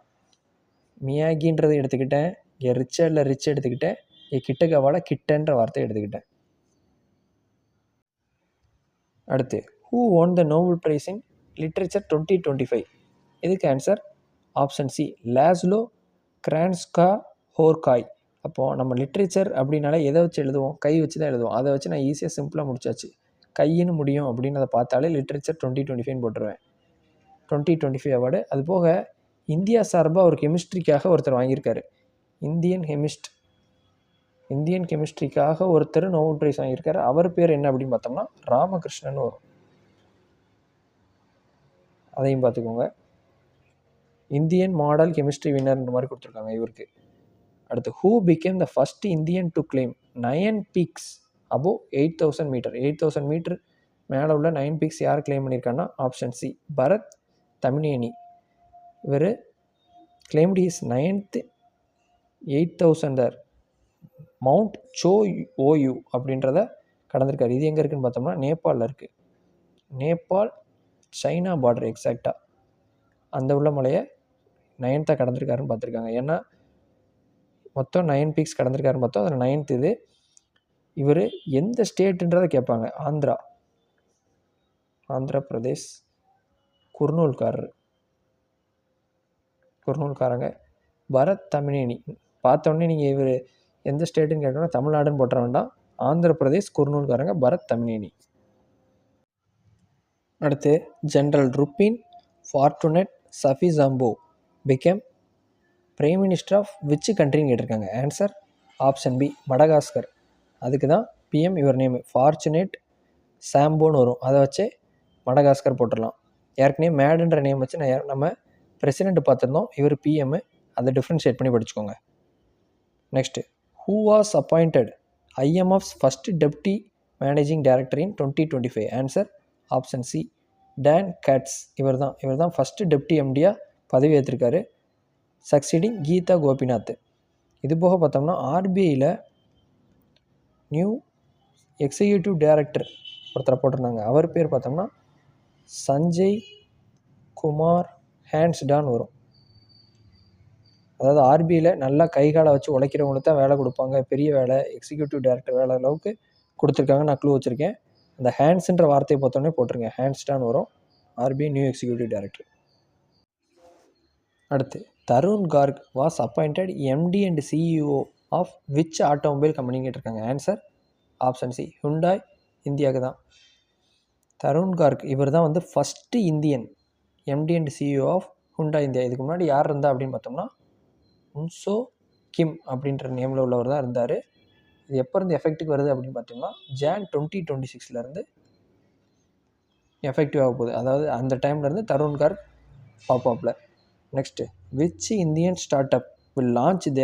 மியாகின்றதை எடுத்துக்கிட்டேன், இங்கே ரிச்சர்டில் ரிச் எடுத்துக்கிட்டேன், இங்கே கிட்டக்கவால கிட்டன்ற வார்த்தை எடுத்துக்கிட்டேன். அடுத்து, who own the Nobel prize in literature 2025? இதுக்கு ஆன்சர் ஆப்ஷன் சி, லாஸ்லோ கிரான்ஸ்கா ஹோர்காய். அப்போது நம்ம லிட்ரேச்சர் அப்படின்னாலே எதை வச்சு எழுதுவோம்? கை வச்சு தான் எழுதுவோம். அதை வச்சு நான் ஈஸியாக சிம்பிளாக முடிச்சாச்சு. கையின்னு முடியும் அப்படின்னு அதை பார்த்தாலே லிட்ரேச்சர் 2025 போட்டுருவேன். 2025 அவார்டு. அது போக இந்தியா சார்பாக ஒரு கெமிஸ்ட்ரிக்காக ஒருத்தர் வாங்கியிருக்காரு. இந்தியன் கெமிஸ்ட்ரிக்காக ஒருத்தர் நோபல் பிரைஸ் வாங்கியிருக்காரு. அவர் பேர் என்ன அப்படின்னு பார்த்தோம்னா ராமகிருஷ்ணன் வரும். அதையும் பார்த்துக்கோங்க. இந்தியன் மாடல் கெமிஸ்ட்ரி வின்னர்ன்ற மாதிரி கொடுத்துருக்காங்க இவருக்கு. அடுத்து, who became the first Indian to climb 9 peaks above 8000 metre? 8000 metre மேலே உள்ள 9 பீக்ஸ் யார் கிளைம் பண்ணியிருக்காங்கன்னா ஆப்ஷன் சி, பரத் தமினேனி. இவர் climbed his 9th 8000 mount Cho Oyu அப்படின்றத கடந்திருக்காரு. இது எங்கே இருக்குதுன்னு பார்த்தோம்னா நேபாளில் இருக்குது. நேபாள் சைனா பார்டர் எக்ஸாக்டாக அந்த உள்ள மலையை 9th கடந்திருக்காருன்னு பார்த்துருக்காங்க. ஏன்னா மொத்தம் 9 பீக்ஸ் கடந்திருக்காருன்னு பார்த்தோம். அதில் 9th இது. இவர் எந்த ஸ்டேட்டுன்றதை கேட்பாங்க. ஆந்திர பிரதேஷ். குர்னூல்காரங்க. பரத் தமினேனி பார்த்தோன்னே நீங்கள் இவர் எந்த ஸ்டேட்டுன்னு கேட்டோன்னா தமிழ்நாடுன்னு போட்டுற வேண்டாம். ஆந்திர பிரதேஷ் குர்னூல்காரங்க பரத் தமினேனி. அடுத்து, general Ruphin Fortunat Zafisambo became prime minister of which கண்ட்ரின்னு கேட்டிருக்காங்க. Answer option B, Madagascar. அதுக்கு தான் பிஎம் இவர் நேம் ஃபார்ச்சுனேட் சாம்போன்னு வரும். அதை வச்சு மடகாஸ்கர் போட்டுடலாம். ஏற்கனவே மேடுன்ற நேம் வச்சு நம்ம பிரசிடெண்ட் பார்த்துருந்தோம். இவர் பிஎம். அதை டிஃப்ரென்ஷியேட் பண்ணி படிச்சுக்கோங்க. Next, who was appointed IMF's first deputy managing director in 2025? Answer option C, Dan Katz. இவர் தான் ஃபஸ்ட்டு டெப்டி எம்டியாக பதவி ஏற்றிருக்காரு, சக்சீடிங் கீதா கோபிநாத். இது போக பார்த்தோம்னா ஆர்பிஐயில் நியூ எக்ஸிக்யூட்டிவ் டைரக்டர் ஒருத்தரை போட்டிருந்தாங்க. அவர் பேர் பார்த்தோம்னா சஞ்சய் குமார் ஹேண்ட்ஸ்டான் வரும். அதாவது ஆர்பிஐயில் நல்லா கை காலை வச்சு உழைக்கிறவங்களுக்கு தான் வேலை கொடுப்பாங்க. பெரிய வேலை, எக்ஸிக்யூட்டிவ் டைரக்டர் வேலை அளவுக்கு கொடுத்துருக்காங்க. நான் க்ளூ வச்சுருக்கேன். அந்த ஹேண்ட்ஸுன்ற வார்த்தையை பார்த்தோன்னே போட்டிருங்க, ஹேண்ட்ஸ்டான் வரும். RBI new executive director. அடுத்து, Tarun Garg was appointed MD and CEO of which automobile கம்பெனின்னு கேட்டிருக்காங்க. ஆன்சர் ஆப்ஷன் சி, ஹுண்டாய் இந்தியாவுக்கு தான். தருண் கார்க் இவர் தான் first Indian MD and CEO of Hyundai India. இதுக்கு முன்னாடி யார் இருந்தா அப்படின்னு பார்த்தோம்னா உன்சோ கிம் அப்படின்ற நேமில் உள்ளவர் தான் இருந்தார். இது எப்போ இருந்து எஃபெக்ட்டுக்கு வருது அப்படின்னு பார்த்தோம்னா ஜான் 2026 எஃபெக்டிவ் ஆக போகுது. அதாவது அந்த டைம்லேருந்து தருண் கார்க் பாப்பாப்பில். Next, which Indian startup will launch the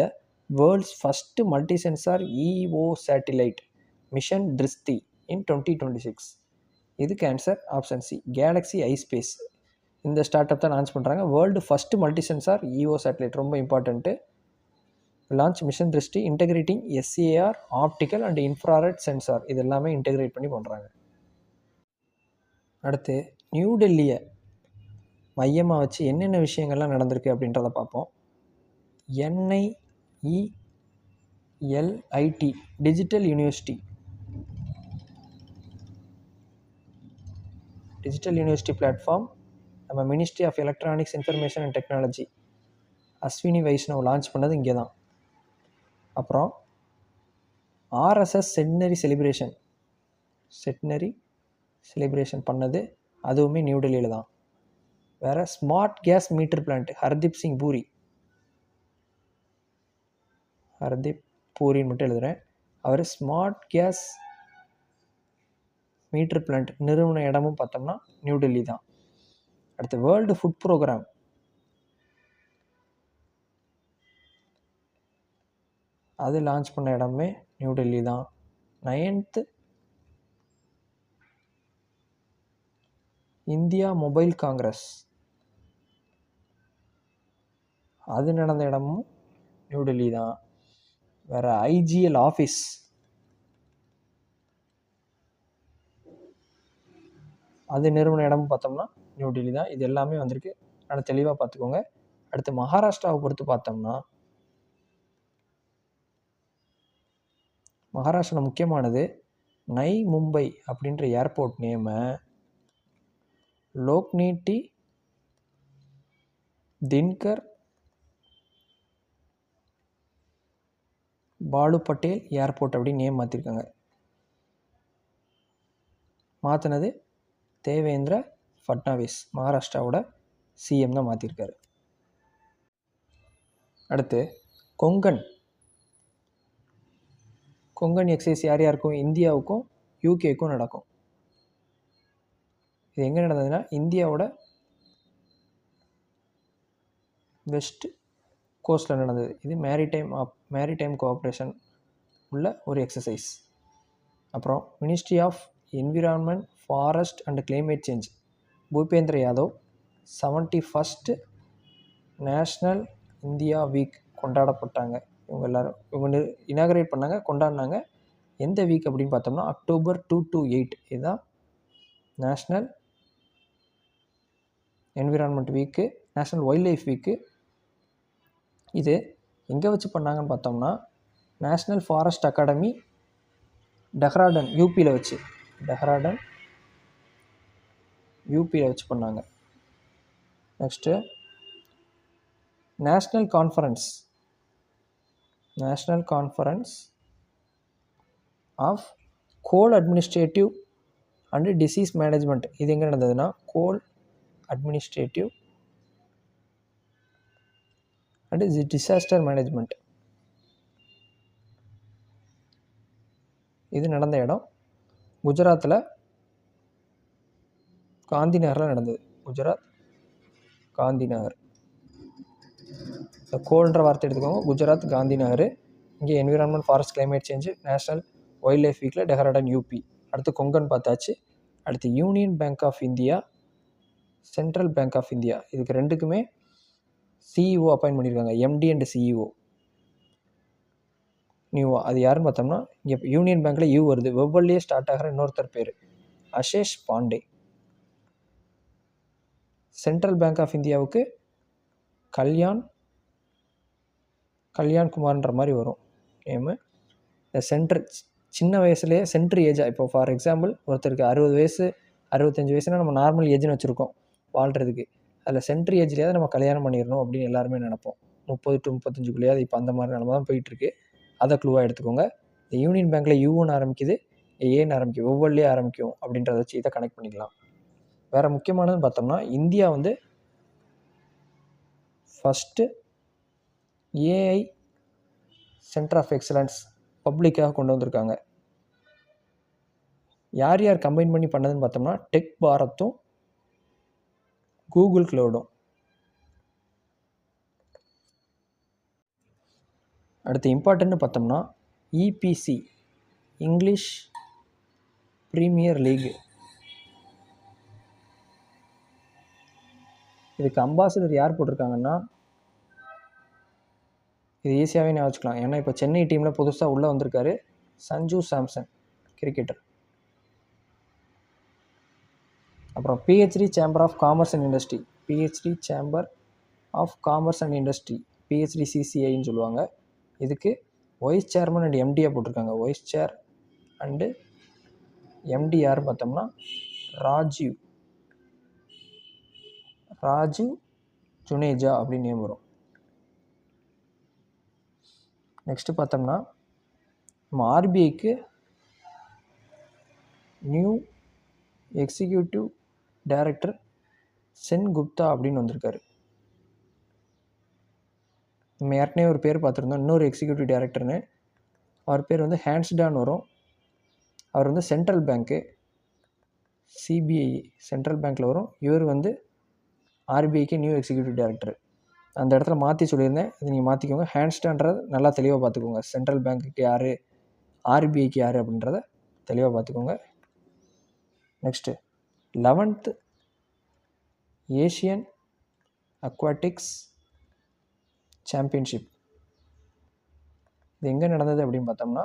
world's first multi sensor EO satellite mission Drishti in 2026? இதுக்கு answer option C, Galaxy eye space. இந்த ஸ்டார்ட் அப் தான் லான்ச் பண்ணுறாங்க. World first multi sensor EO satellite, ரொம்ப important. Launch mission Drishti integrating SAR, optical and infrared sensor, இது எல்லாமே integrate பண்ணி பண்ணுறாங்க. அடுத்து, நியூ டெல்லியை மையமாக வச்சு என்னென்ன விஷயங்கள்லாம் நடந்திருக்கு அப்படின்றத பார்ப்போம். NIELIT டிஜிட்டல் யூனிவர்சிட்டி பிளாட்ஃபார்ம் நம்ம ministry of electronics information and technology Ashwini Vaishnaw launch பண்ணது இங்கே தான். அப்புறம் ஆர்எஸ்எஸ் செட்னரி செலிப்ரேஷன் பண்ணது அதுவுமே நியூ டெல்லியில் தான். வேறு smart gas meter plant Hardeep பூரின்னு மட்டும் எழுதுகிறேன். அவர் ஸ்மார்ட் கேஸ் மீட்டர் பிளான்ட் நிறுவன இடமும் பார்த்தோம்னா நியூ டெல்லி தான். அடுத்து, வேர்ல்டு ஃபுட் ப்ரோக்ராம் அது லான்ச் பண்ண இடமே நியூ டெல்லி தான். 9th இந்தியா மொபைல் காங்கிரஸ், அது நடந்த இடமும் நியூ டெல்லி தான். வேறு IGL ஆஃபீஸ், அது நிறுவன இடமும் பார்த்தோம்னா நியூ டெல்லி தான். இது எல்லாமே வந்திருக்கு, ஆனால் தெளிவாக பார்த்துக்கோங்க. அடுத்து மகாராஷ்டிராவை பொறுத்து பார்த்தோம்னா, மகாராஷ்டிரா முக்கியமானது நை மும்பை அப்படின்ற ஏர்போர்ட் நேமை லோக்நீட்டி தின்கர் பாலு பட்டேல் ஏர்போர்ட் அப்படின்னு நேம் மாற்றிருக்காங்க. மாற்றினது தேவேந்திர ஃபட்னாவிஸ், மகாராஷ்டிராவோட CM தான் மாற்றிருக்காரு. அடுத்து கொங்கன் எக்ஸைஸ் யார் யாருக்கும், இந்தியாவுக்கும் UKக்கும் நடக்கும். இது எங்கே நடந்ததுன்னா இந்தியாவோட வெஸ்ட் கோஸ்ட்டில் நடந்தது. இது மேரிடைம் கோஆப்ரேஷன் உள்ள ஒரு எக்ஸசைஸ். அப்புறம் ministry of environment, forest and climate change, Bhupender Yadav 71st national India week கொண்டாடப்பட்டாங்க. இவங்க எல்லோரும் இனாகரேட் பண்ணாங்க, கொண்டாடினாங்க. எந்த வீக் அப்படின்னு பார்த்தோம்னா October 2 to 8 இதுதான் national environment week, national wildlife week. இது எங்கே வச்சு பண்ணாங்கன்னு பார்த்தோம்னா நேஷ்னல் ஃபாரஸ்ட் அகாடமி டெஹ்ராடன் யூபியில் வச்சு பண்ணாங்க. Next national conference of coal administrative and disease management, இது எங்கே நடந்ததுன்னா coal administrative and disaster management, இது நடந்த இடம் குஜராத்தில் காந்தி நகரில் நடந்தது. குஜராத் காந்தி நகர், இந்த கோல்ன்ற வார்த்தை எடுத்துக்கோங்க. குஜராத் காந்தி நகர். இங்கே environment, forest, climate change, national wildlife வீக்கில் டெஹ்ராடன் UP. அடுத்து கொங்கன் பார்த்தாச்சு. அடுத்து union bank of India, central bank of India, இதுக்கு ரெண்டுக்குமே CEO அப்பாயின்ட் பண்ணியிருக்காங்க, MD அண்ட் CEO நியூவா. அது யாருன்னு பார்த்தோம்னா இங்கே யூனியன் பேங்க்கில் U வருது, வெவ்வல்லையே ஸ்டார்ட் ஆகிற இன்னொருத்தர் பேர் அஷேஷ் பாண்டே. சென்ட்ரல் பேங்க் ஆஃப் இந்தியாவுக்கு கல்யாண் குமார்ன்ற மாதிரி வரும் நேமு. இந்த சின்ன வயசுலேயே சென்ட்ரு ஏஜாக, இப்போ ஃபார் எக்ஸாம்பிள் ஒருத்தருக்கு 60 வயசு 65 வயசுனா நம்ம நார்மல் ஏஜ்னு வச்சுருக்கோம் வாழ்கிறதுக்கு. அதில் சென்ட்ரு ஏஜ்லேயாவது நம்ம கல்யாணம் பண்ணிடணும் அப்படின்னு எல்லாருமே நினைப்போம். 30 to 35க்குள்ளேயாவது. இப்போ அந்த மாதிரி நிலமை தான் போயிட்டுருக்கு. அதை க்ளூவாக எடுத்துக்கோங்க. இந்த யூனியன் பேங்க்கில் U1 ஆரம்பிக்குது, ஏன்னு ஆரம்பிக்கும், ஒவ்வொருலேயே ஆரம்பிக்கும் அப்படின்றத வச்சு இதை கனெக்ட் பண்ணிக்கலாம். வேறு முக்கியமானதுன்னு பார்த்தோம்னா இந்தியா வந்து first AI centre of excellence பப்ளிக்காக கொண்டு வந்திருக்காங்க. யார் கம்பைன் பண்ணி பண்ணதுன்னு பார்த்தோம்னா டெக் பாரத்தும் கூகுள் க்ளவுடும். அடுத்து இம்பார்ட்டன்ட்னு பார்த்தோம்னா EPC, இங்கிலீஷ் ப்ரீமியர் லீக். இதுக்கு அம்பாசிடர் யார் போட்டிருக்காங்கன்னா, இது ஈஸியாகவே நான் வச்சுக்கலாம். ஏன்னா இப்போ சென்னை டீமில் புதுசாக உள்ளே வந்திருக்காரு சஞ்சு சாம்சன், கிரிக்கெட்டர். அப்புறம் PhD chamber of commerce and industry, PhD CCIன்னு சொல்லுவாங்க. இதுக்கு வைஸ் சேர்மன் அண்ட் MDயாக போட்டிருக்காங்க. வைஸ் சேர் அண்டு MD யார் பார்த்தோம்னா ராஜீவ் ஜுனேஜா அப்படின்னு நேம் வரும். நெக்ஸ்ட்டு பார்த்தோம்னா நம்ம RBIக்கு new executive director Sen Gupta அப்படின்னு வந்திருக்காரு. நம்ம ஏற்கனவே ஒரு பேர் பார்த்துருந்தோம், இன்னொரு எக்ஸிக்யூட்டிவ் டைரக்டர்னு. அவர் பேர் வந்து ஹேண்ட்ஸ்டான் வரும். அவர் வந்து சென்ட்ரல் பேங்க்கு CBI சென்ட்ரல் பேங்க்கில் வரும். இவர் வந்து RBIக்கு நியூ எக்ஸிக்யூட்டிவ் டைரக்டர். அந்த இடத்துல மாற்றி சொல்லியிருந்தேன், இது நீங்கள் மாற்றிக்கோங்க. ஹேண்ட்ஸ்டான்றது நல்லா தெளிவாக பார்த்துக்கோங்க. சென்ட்ரல் பேங்க்குக்கு யார், ஆர்பிஐக்கு யார் அப்படின்றத தெளிவாக பார்த்துக்கோங்க. Next 11th Asian aquatics championship இது எங்கே நடந்தது அப்படின்னு பார்த்தோம்னா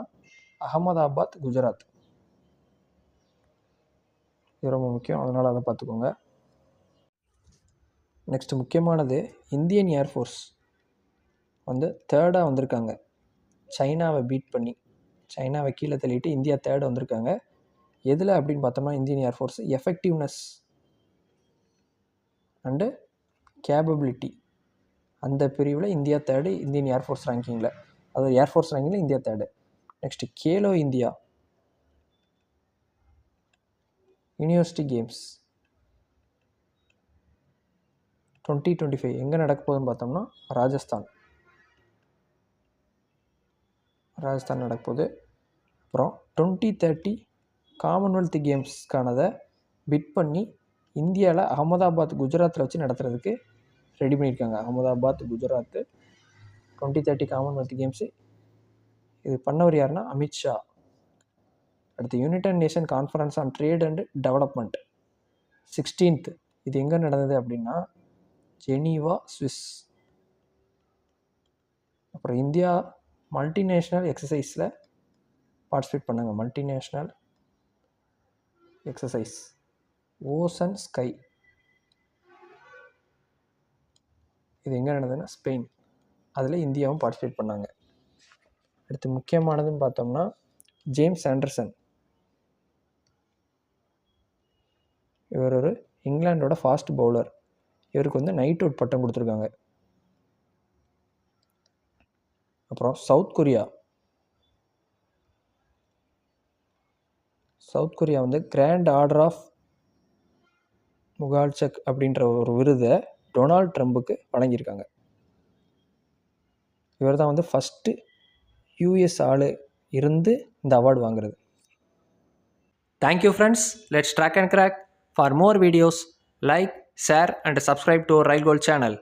அகமதாபாத், குஜராத். இது ரொம்ப முக்கியம், அதனால் அதை பார்த்துக்கோங்க. நெக்ஸ்ட்டு முக்கியமானது இந்தியன் ஏர்ஃபோர்ஸ் வந்து 3rd வந்திருக்காங்க. சைனாவை பீட் பண்ணி, சைனாவை கீழே தள்ளிட்டு இந்தியா 3rd வந்திருக்காங்க. எதில் அப்படின்னு பார்த்தோம்னா Indian air force effectiveness and capability அந்த பிரிவில் இந்தியா 3rd இந்தியன் ஏர்ஃபோர்ஸ் ரேங்கிங்கில், அதாவது ஏர்ஃபோர்ஸ் ரேங்கிங்கில் India 3rd. Next Khelo India university games 2025 எங்கே நடக்க போகுதுன்னு பார்த்தோம்னா ராஜஸ்தான் நடக்க போகுது. அப்புறம் 2030 காமன்வெல்த் கேம்ஸ்க்கானதை பிட் பண்ணி இந்தியாவில் அகமதாபாத், குஜராத்தில் வச்சு நடத்துறதுக்கு ரெடி பண்ணியிருக்காங்க. Ahmedabad, Gujarat 2030 Commonwealth games. இது பண்ணவர் யாருன்னா அமித்ஷா. அடுத்து United nation conference on trade and development 16th இது எங்கே நடந்தது அப்படின்னா ஜெனீவா, ஸ்விஸ். அப்புறம் இந்தியா மல்டிநேஷ்னல் எக்ஸசைஸில் பார்ட்டிசிபேட் பண்ணாங்க. மல்டிநேஷ்னல் எக்ஸசைஸ் ஓசன் ஸ்கை இது எங்கே நடந்ததுன்னா ஸ்பெயின். அதில் இந்தியாவும் பார்ட்டிசிபேட் பண்ணாங்க. அடுத்து முக்கியமானதுன்னு பார்த்தோம்னா ஜேம்ஸ் ஆண்டர்சன். இவர் ஒரு இங்கிலாண்டோட ஃபாஸ்ட் பவுலர். இவருக்கு வந்து நைட் அவுட் பட்டம் கொடுத்துருக்காங்க. அப்புறம் சவுத் கொரியா வந்து கிராண்ட் ஆர்டர் ஆஃப் முகால்சக் அப்படின்ற ஒரு விருதை டொனால்ட் ட்ரம்புக்கு வழங்கியிருக்காங்க. இவர் தான் வந்து ஃபஸ்ட்டு யூஎஸ் ஆள் இருந்து இந்த அவார்டு வாங்குறது. Thank you friends. Let's track and crack. For more videos like, share and subscribe to our Rail Gold channel.